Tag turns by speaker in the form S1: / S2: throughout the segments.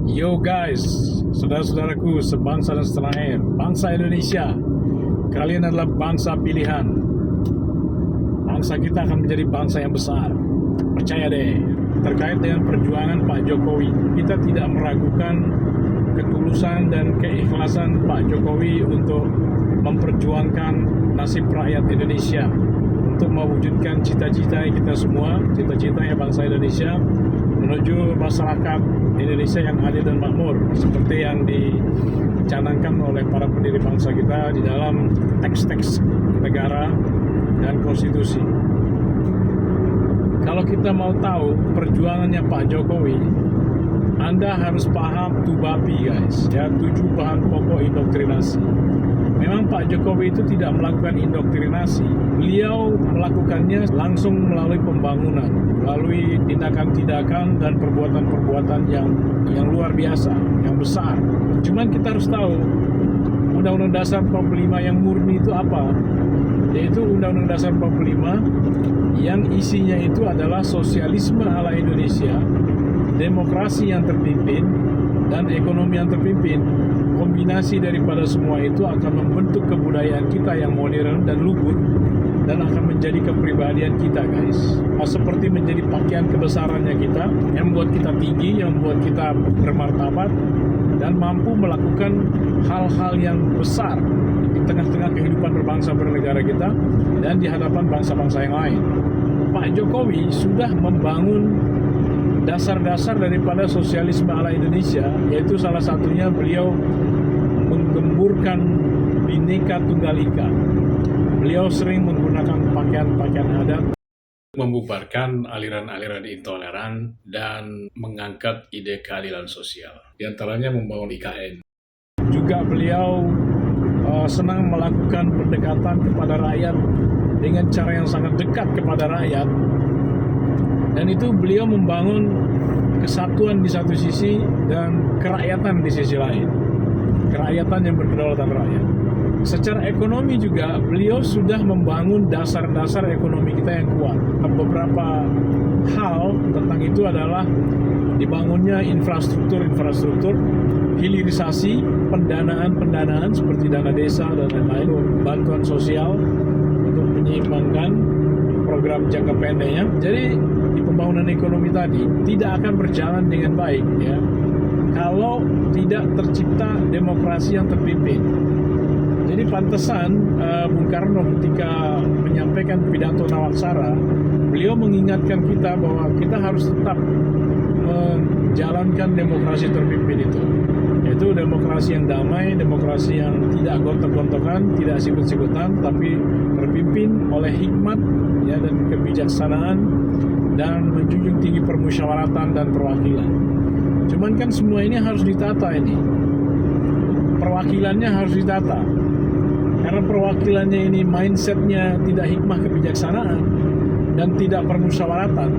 S1: Yo guys, saudara-saudaraku sebangsa dan setanah air, bangsa Indonesia, kalian adalah bangsa pilihan. Bangsa kita akan menjadi bangsa yang besar. Percaya deh, terkait dengan perjuangan Pak Jokowi, kita tidak meragukan ketulusan dan keikhlasan Pak Jokowi untuk memperjuangkan nasib rakyat Indonesia, untuk mewujudkan cita-cita kita semua, cita-citanya bangsa Indonesia menuju masyarakat Indonesia yang adil dan makmur, seperti yang dicanangkan oleh para pendiri bangsa kita di dalam teks-teks negara dan konstitusi. Kalau kita mau tahu perjuangannya Pak Jokowi, Anda harus paham TUBAPI guys, ya, 7 bahan pokok indoktrinasi. Memang Pak Jokowi itu tidak melakukan indoktrinasi, beliau melakukannya langsung melalui pembangunan, melalui tindakan-tindakan dan perbuatan-perbuatan yang luar biasa, yang besar. Cuman kita harus tahu, Undang-Undang Dasar 45 yang murni itu apa? Yaitu Undang-Undang Dasar 45 yang isinya itu adalah sosialisme ala Indonesia, demokrasi yang terpimpin, dan ekonomi yang terpimpin. Kombinasi daripada semua itu akan membentuk kebudayaan kita yang modern dan luhur, dan akan menjadi kepribadian kita guys. Seperti menjadi pakaian kebesarannya kita, yang membuat kita tinggi, yang membuat kita bermartabat, dan mampu melakukan hal-hal yang besar di tengah-tengah kehidupan berbangsa bernegara kita dan di hadapan bangsa-bangsa yang lain. Pak Jokowi sudah membangun dasar-dasar daripada sosialisme ala Indonesia, yaitu salah satunya beliau menggemburkan Bhinneka Tunggal Ika. Beliau sering menggunakan pakaian-pakaian adat, membubarkan aliran-aliran intoleran, dan mengangkat ide keadilan sosial. Di antaranya membangun IKN. Juga beliau senang melakukan pendekatan kepada rakyat dengan cara yang sangat dekat kepada rakyat. Dan itu beliau membangun kesatuan di satu sisi dan kerakyatan di sisi lain. Kerakyatan yang berkedaulatan rakyat. Secara ekonomi juga beliau sudah membangun dasar-dasar ekonomi kita yang kuat. Beberapa hal tentang itu adalah dibangunnya infrastruktur, hilirisasi, pendanaan seperti dana desa dan lain-lain, bantuan sosial untuk menyeimbangkan program jangka pendeknya. Jadi di pembangunan ekonomi tadi tidak akan berjalan dengan baik ya kalau tidak tercipta demokrasi yang terpimpin. Jadi pantesan Bung Karno ketika menyampaikan pidato Nawaksara, beliau mengingatkan kita bahwa kita harus tetap menjalankan demokrasi terpimpin itu, yaitu demokrasi yang damai, demokrasi yang tidak gontok-gontokan, tidak sikut-sikutan, tapi terpimpin oleh hikmat ya, dan kebijaksanaan, dan menjunjung tinggi permusyawaratan dan perwakilan. Cuman kan semua ini harus ditata ini. Perwakilannya harus ditata. Karena perwakilannya ini mindsetnya tidak hikmah kebijaksanaan dan tidak permusyawaratan.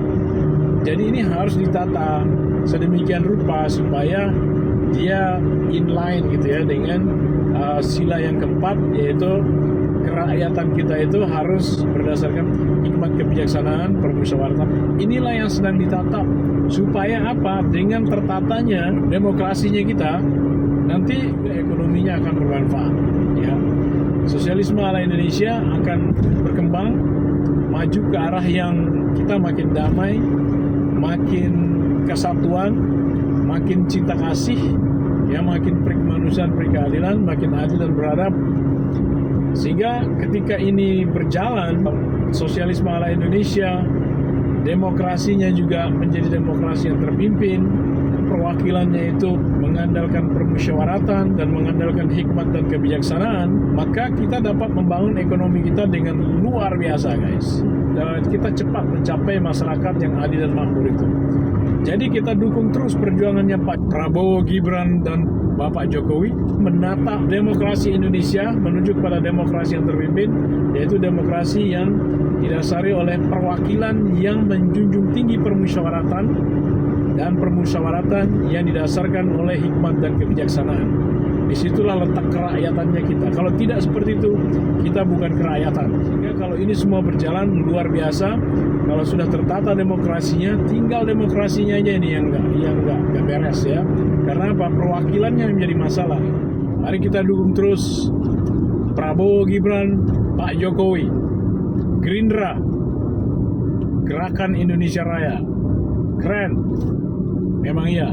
S1: Jadi ini harus ditata sedemikian rupa supaya dia inline gitu ya dengan sila yang keempat, yaitu kerakyatan kita itu harus berdasarkan hikmat kebijaksanaan, permusyawaratan. Inilah yang sedang ditata supaya apa? Dengan tertatanya demokrasinya kita, nanti ekonominya akan bermanfaat. Ya, sosialisme ala Indonesia akan berkembang, maju ke arah yang kita makin damai, makin kesatuan, makin cinta kasih, ya, makin perikemanusiaan, perikeadilan, makin adil dan beradab. Sehingga ketika ini berjalan, sosialisme ala Indonesia, demokrasinya juga menjadi demokrasi yang terpimpin, perwakilannya itu mengandalkan permusyawaratan dan mengandalkan hikmat dan kebijaksanaan, maka kita dapat membangun ekonomi kita dengan luar biasa guys. Dan kita cepat mencapai masyarakat yang adil dan makmur itu. Jadi kita dukung terus perjuangannya Pak Prabowo, Gibran, dan Bapak Jokowi menata demokrasi Indonesia menuju kepada demokrasi yang terpimpin, yaitu demokrasi yang didasari oleh perwakilan yang menjunjung tinggi permusyawaratan, dan permusyawaratan yang didasarkan oleh hikmat dan kebijaksanaan. Disitulah letak kerakyatannya kita. Kalau tidak seperti itu, kita bukan kerakyatan. Sehingga kalau ini semua berjalan luar biasa, kalau sudah tertata demokrasinya, tinggal demokrasinya aja ini yang nggak beres ya. Karena apa? Perwakilannya yang menjadi masalah. Mari kita dukung terus Prabowo Gibran, Pak Jokowi, Gerindra, Gerakan Indonesia Raya. Keren. Memang iya.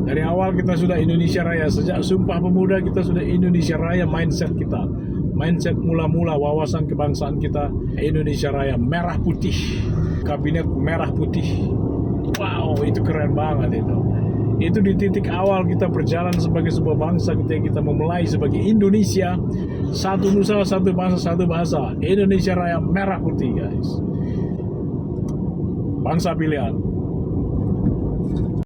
S1: Dari awal kita sudah Indonesia Raya. Sejak Sumpah Pemuda kita sudah Indonesia Raya mindset kita. Mindset mula-mula wawasan kebangsaan kita Indonesia Raya. Merah putih. Kabinet merah putih. Wow, itu keren banget itu. Itu di titik awal kita berjalan sebagai sebuah bangsa ketika kita memulai sebagai Indonesia. Satu nusa, satu bangsa, satu bahasa. Indonesia Raya merah putih guys. Bangsa pilihan.